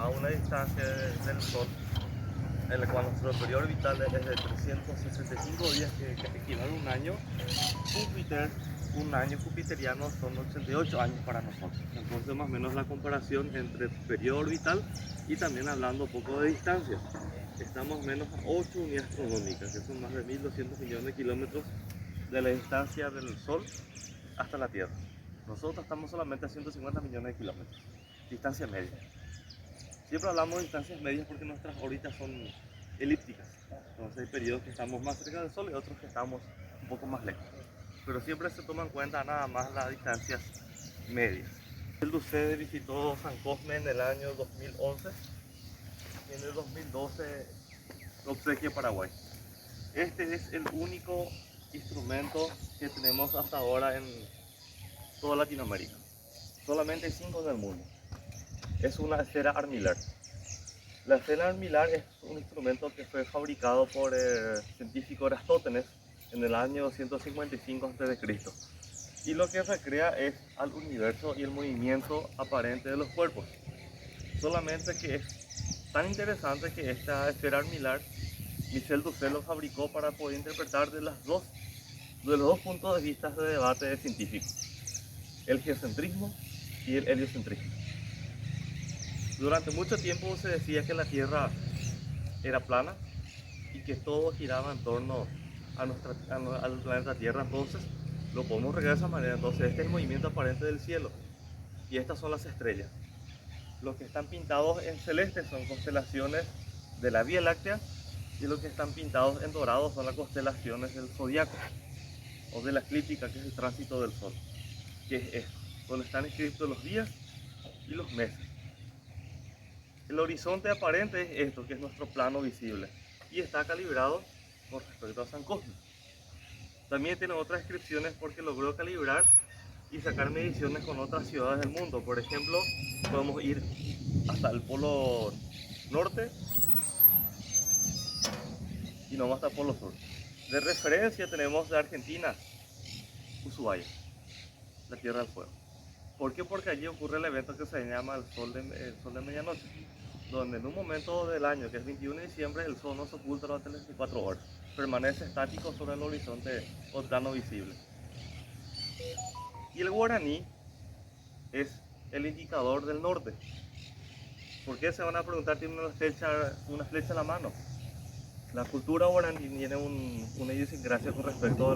a una distancia del Sol, en la cual nuestro periodo orbital es de 365 días, que equivale a un año. Júpiter, un año jupiteriano son 88 años para nosotros. Entonces, más o menos la comparación entre periodo orbital y también hablando un poco de distancia. Estamos menos a 8 unidades astronómicas, que son más de 1.200 millones de kilómetros de la distancia del Sol hasta la Tierra. Nosotros estamos solamente a 150 millones de kilómetros, distancia media. Siempre hablamos de distancias medias porque nuestras órbitas son elípticas. Entonces hay periodos que estamos más cerca del Sol y otros que estamos un poco más lejos. Pero siempre se toma en cuenta nada más las distancias medias. El Lucede visitó San Cosme en el año 2011 y en el 2012 obsequia Paraguay. Este es el único instrumento que tenemos hasta ahora en toda Latinoamérica. Solamente hay 5 en el mundo. Es una esfera armilar. La esfera armilar es un instrumento que fue fabricado por el científico Eratóstenes en el año 155 a.C. Y lo que recrea es al universo y el movimiento aparente de los cuerpos. Solamente que es tan interesante que esta esfera armilar Michel Doucet lo fabricó para poder interpretar de los dos puntos de vista de debate científico: el geocentrismo y el heliocentrismo. Durante mucho tiempo se decía que la Tierra era plana y que todo giraba en torno al planeta Tierra. Entonces lo podemos recrear de esa manera. Entonces este es el movimiento aparente del cielo y estas son las estrellas. Los que están pintados en celeste son constelaciones de la Vía Láctea y los que están pintados en dorado son las constelaciones del zodiaco o de la eclíptica, que es el tránsito del Sol, que es esto, donde están escritos los días y los meses. El horizonte aparente es esto, que es nuestro plano visible, y está calibrado con respecto a San Cosme. También tiene otras descripciones porque logró calibrar y sacar mediciones con otras ciudades del mundo. Por ejemplo, podemos ir hasta el polo norte y no hasta el polo sur. De referencia tenemos de Argentina, Ushuaia, la Tierra del Fuego. ¿Por qué? Porque allí ocurre el evento que se llama el sol de medianoche, donde en un momento del año, que es 21 de diciembre, el Sol no se oculta durante las 24 horas. Permanece estático sobre el horizonte o plano visible. Y el guaraní es el indicador del norte. ¿Por qué? Se van a preguntar, tiene una flecha en la mano. La cultura guaraní tiene una idiosincrasia con respecto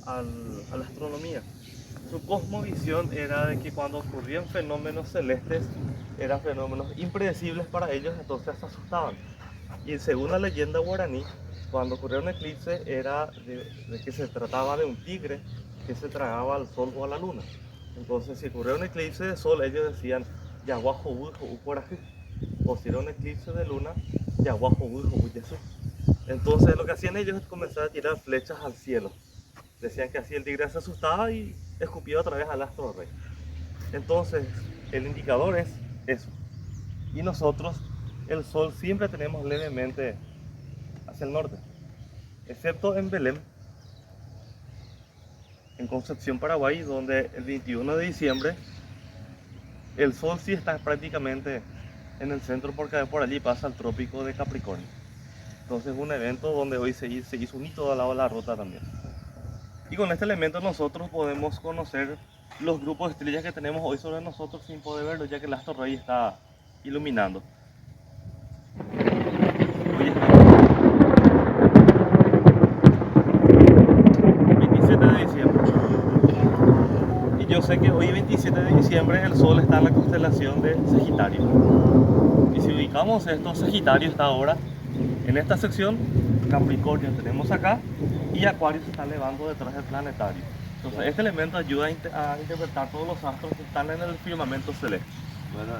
a la astronomía. Su cosmovisión era de que cuando ocurrían fenómenos celestes, eran fenómenos impredecibles para ellos, entonces se asustaban. Y según la leyenda guaraní, cuando ocurría un eclipse era de que se trataba de un tigre que se tragaba al sol o a la luna. Entonces, si ocurría un eclipse de sol, ellos decían Yaguajo Coraje, o si era un eclipse de luna, Yaguajo Yesu. Entonces lo que hacían ellos es comenzar a tirar flechas al cielo. Decían que así el tigre se asustaba y escupía otra vez al astro rey. Entonces el indicador es eso. Y nosotros el sol siempre tenemos levemente hacia el norte, excepto en Belém, en Concepción, Paraguay, donde el 21 de diciembre el sol sí está prácticamente en el centro, porque por allí pasa el trópico de Capricornio. Entonces es un evento donde hoy se hizo un hito al lado de la ruta también. Y con este elemento nosotros podemos conocer los grupos de estrellas que tenemos hoy sobre nosotros sin poder verlo, ya que el astro rey está iluminando. Hoy es 27 de diciembre. Y yo sé que hoy 27 de diciembre el Sol está en la constelación de Sagitario. Y si ubicamos esto, Sagitario está ahora en esta sección, Capricornio tenemos acá y Acuario se está elevando detrás del planetario. Entonces este elemento ayuda a interpretar todos los astros que están en el firmamento celeste. Bueno,